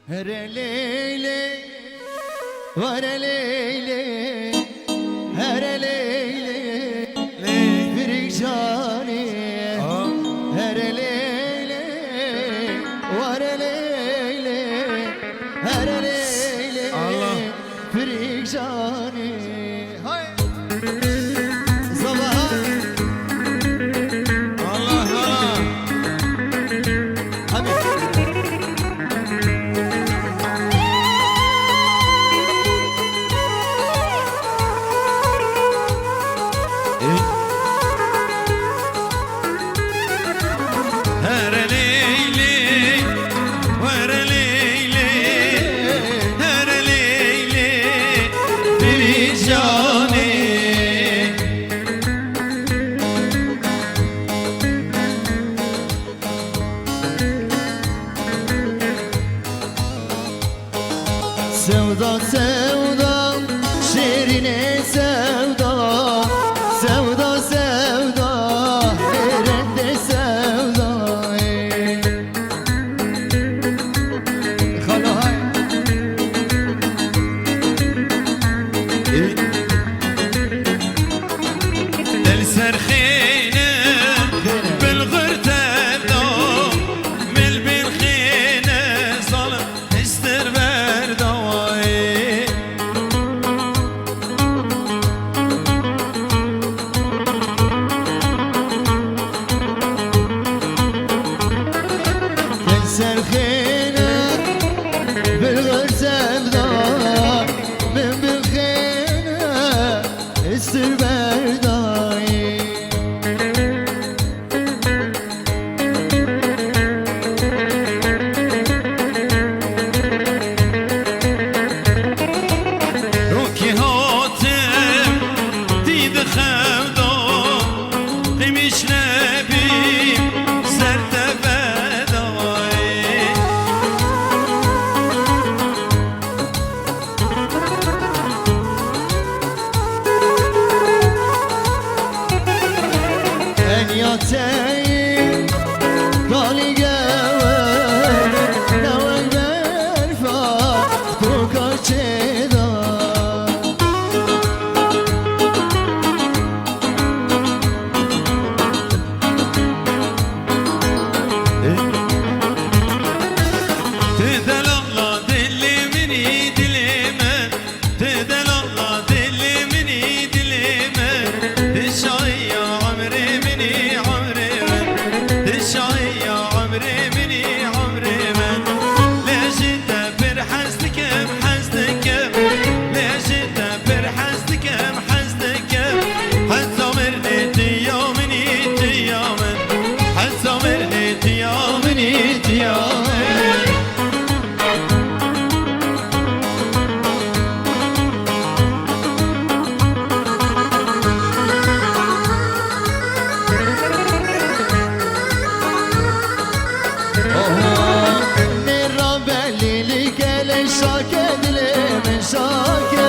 Her leyle var leyle, her leyle bir cani, her leyle var leyle, her leyle bir cani. Hay sabah Allah Allah. hadi. Her leyli, ver leyli, her leyli bir cani. Sevda sevda şerine sevda, sevda sevda yerinde sevda. Hala hay. Del serxine بالغرتدو مل بالخينه ظلم استر بردواي Gençler khine bilgır sevda, ben bil khine istir berdayı. روكي هاتم ديد خودو قيمش نبي سرت بدواي En yatayım kali gever, nevel berfa tu kaçeda. تدل الله دلي مني دليمه تدل الله دلي مني دليمه تشعي يا عمري مني عمري من تشعي يا عمري مني عمري من ليش انت برحزتك بحزتك ليش انت برحزتك بحزتك حتى مرني تيامني تيامن حتى مرني تيامني تيامن Nera belli gelen şake dilemin şake.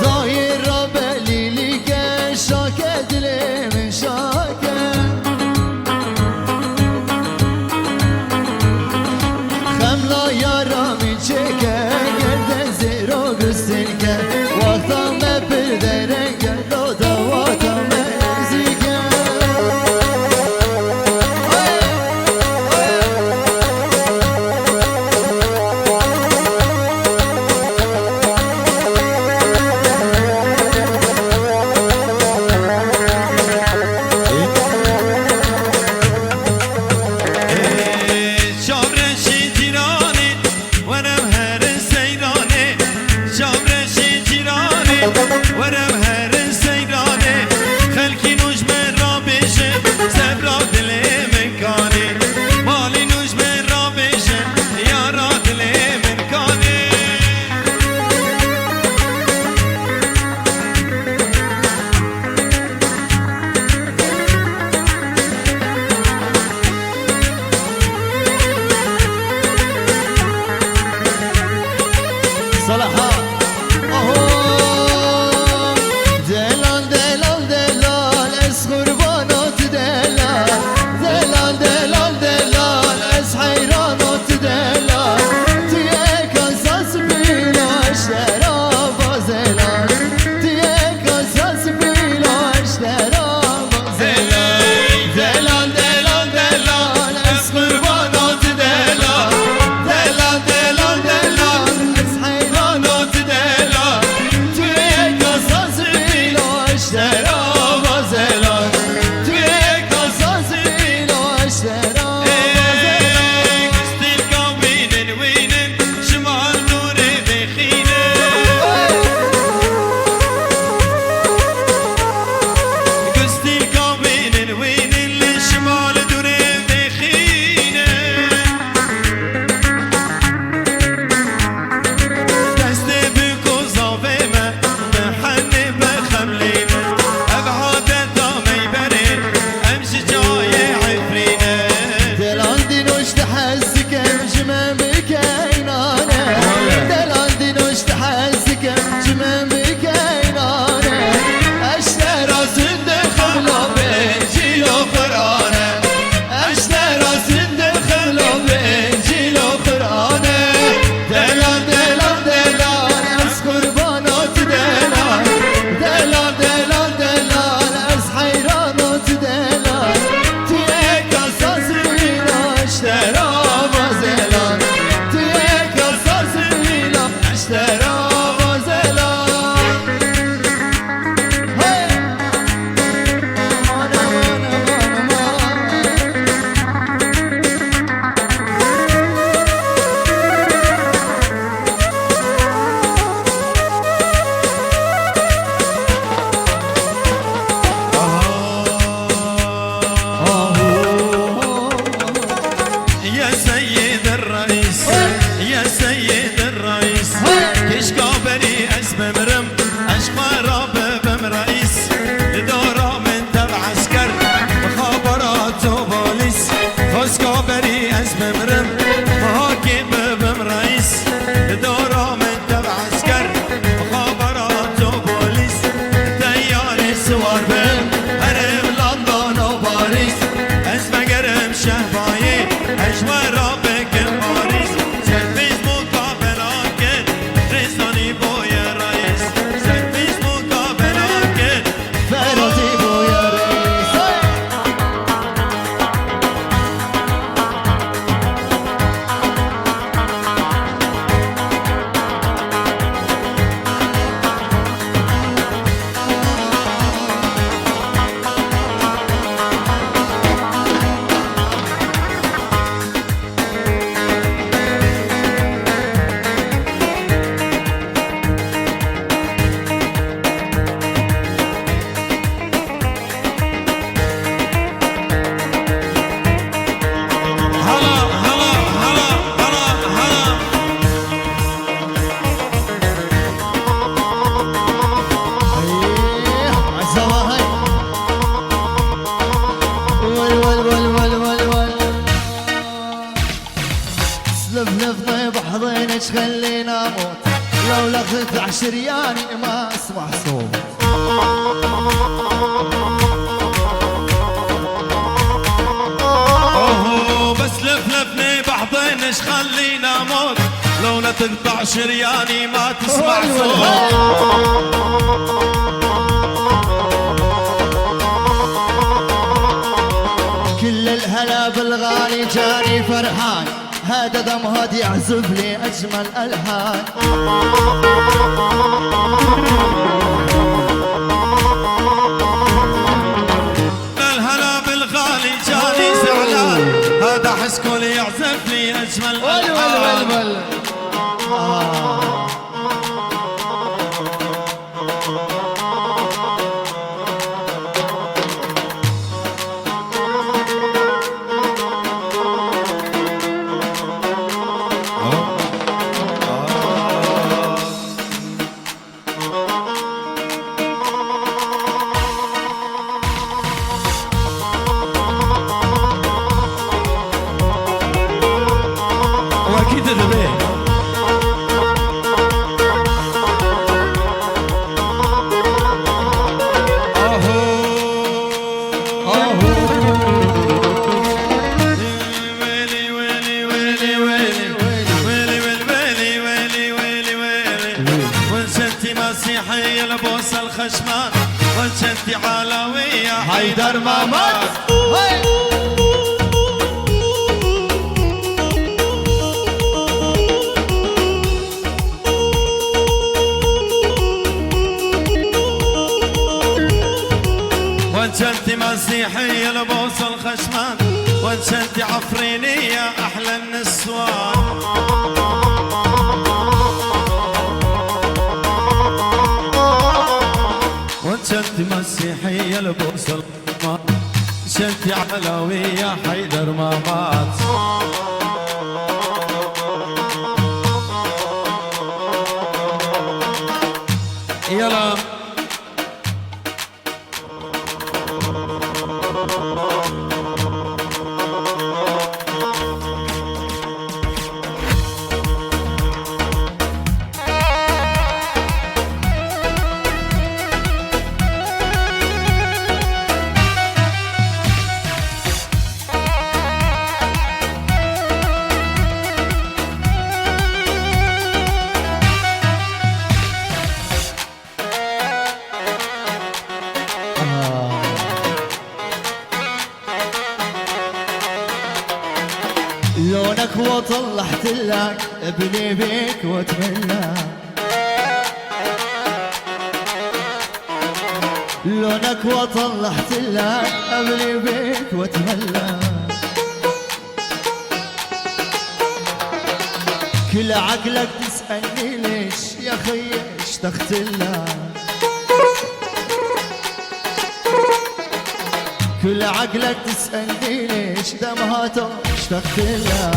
Zahira belli gel şake dilemin şake. Xemla yaramı çeke gerden zero gösterge. Vaktan me bir derenge lo da vaktan me zike. ليش خلينا موت لو لغت عشرياني ما اسمع صوت. اوه بس لفلفني بحضن ايش خلينا موت لو لا تقطع شرياني ما تسمع صوت. كل الهلا بالغالي جاني فرحان هذا دمهد يعزف لي اجمل الحان. الهلا بالغالي جاني زعلان هذا حسكول يعزف لي اجمل الحان. واكيد الربيع ويلي ويلي ويلي ويلي ويلي ويلي ويلي ويلي ويلي وانشنتي مسيحية لبوس الخشمان وانشنتي علوية حيدر ما مات. وانشنتي مسيحية لبوس الخشمان وانشنتي عفرينية أحلى النسوان. وانشنتي مسيحية لبوس الخشمان وانشنتي علوية حيدر ما مات. يلا لونك وطلعت لك ابني بيك واتمنى. لونك وطلعت لك ابني بيك واتمنى. كل عقلك تسألني ليش يا خي اشتقت لك. كل عقلك تسألني ليش دمهاته اشتقت لها.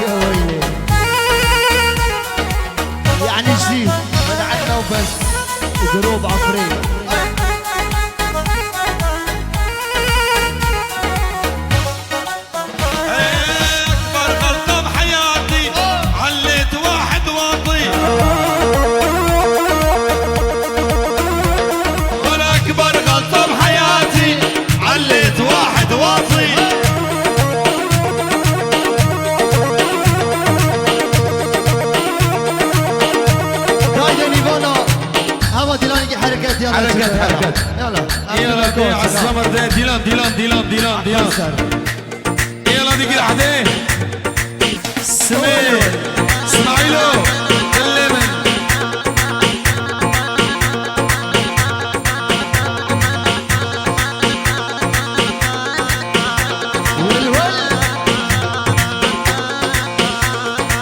يا ويلي يعني جديد من عنا وبس دروب عفريت. أكبر غلطة بحياتي عليت واحد واطي. أكبر غلطة بحياتي عليت واحد واطي. دايما يقولوا هوا ديلان حركات. يلا حركات يلا يلا بيع السمر ده ديلان يلا دي كده حديه سمير اسماعيلو كلمن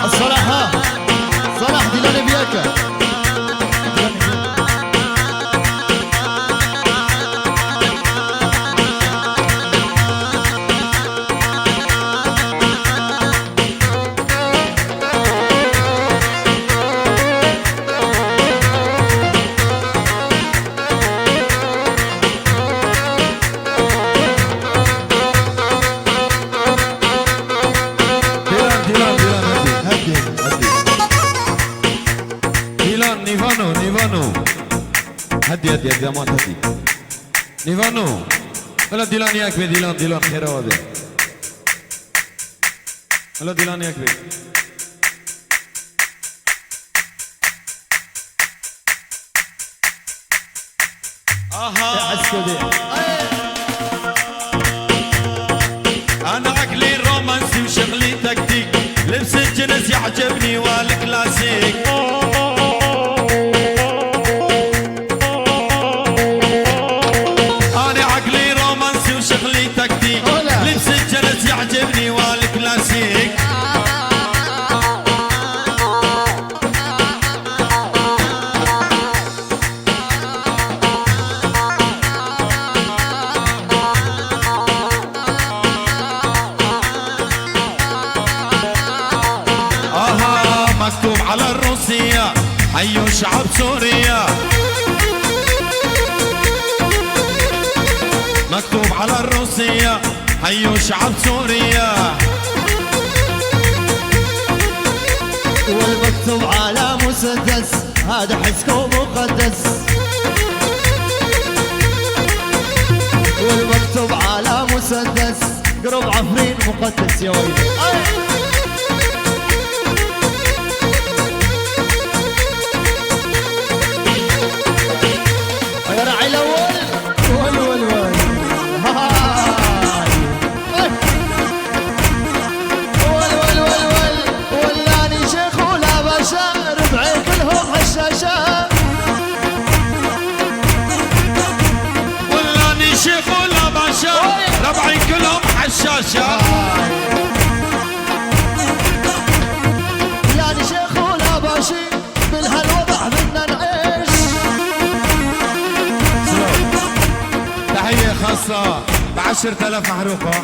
الصراحة صلاح ديلان بياكا. évidemment Tati. Nivano. Hello Dylan Yakbe, Dylan Kherawabe. Hello Dylan Yakbe. انا عقلي رومانسي وشغلي تكتيك، لبس الجنس يعجبني والكلاسيك. انا عقلي رومانسي وشغلي تكتيك، لبس الجنس يعجبني والكلاسيك. مكتوب على الروسية حيوا شعب سوريا، مكتوب على الروسية حيوا شعب سوريا. والمكتوب على مسدس هذا حسكم مقدس، والمكتوب على مسدس قرب عفرين مقدس يا ولدي. ربعي كلهم حشاشة. لا ني شيخ ولا باشي بالهالوضع بدنا نعيش. تحية خاصة ب10,000 محروقة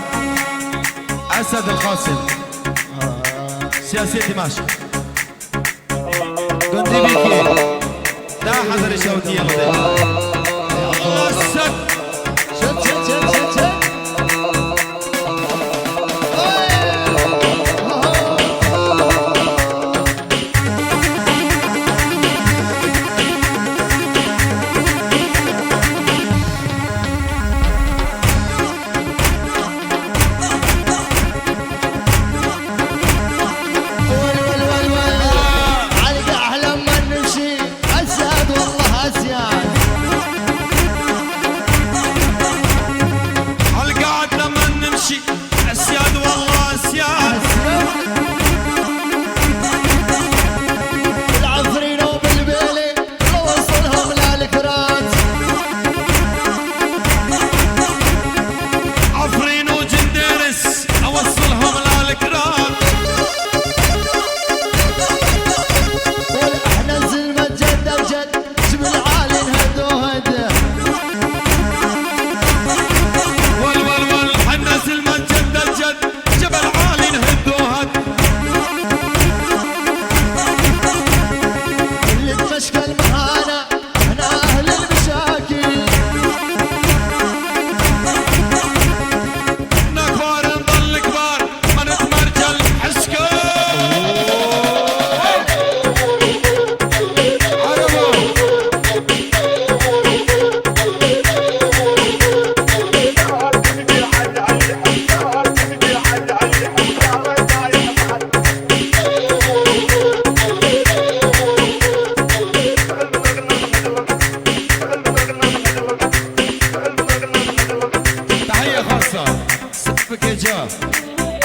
أسد القاسم سياسي دمشق جندي بيكي لا حذر الشوتية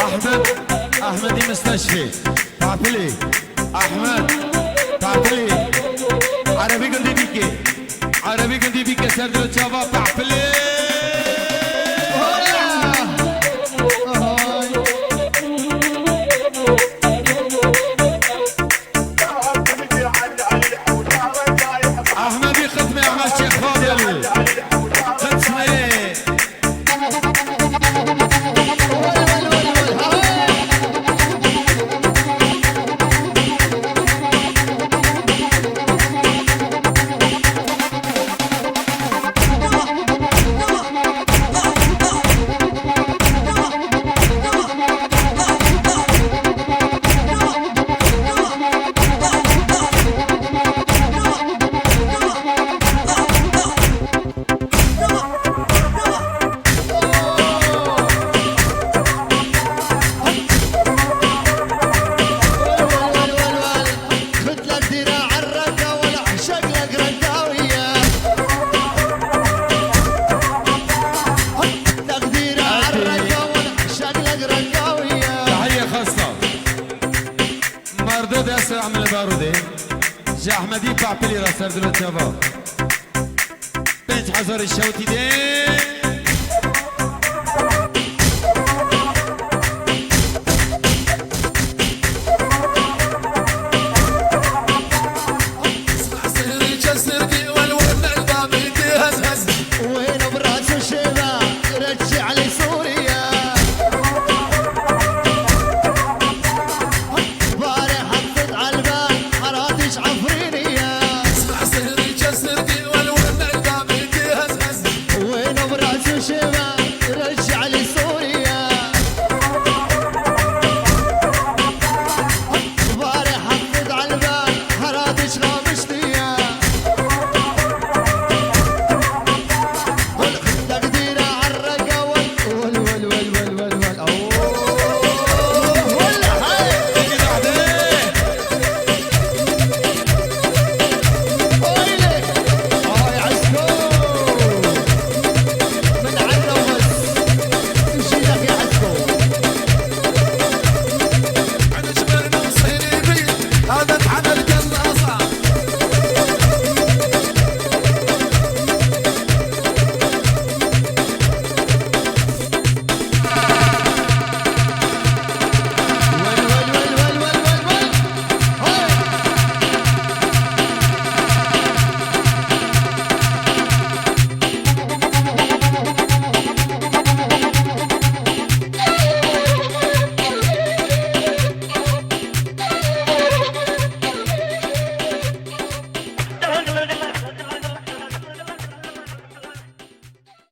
أسد أحمد مستشفي تعبلي أحمد تعبلي عربي قندي بيكي عربي قندي بيكي سردو تشافا تعبلي أحمد يختمي أحمد شيخ فاضل ختمي محمدی پاپلی را سر دلت جواب 5000 الشوتي دين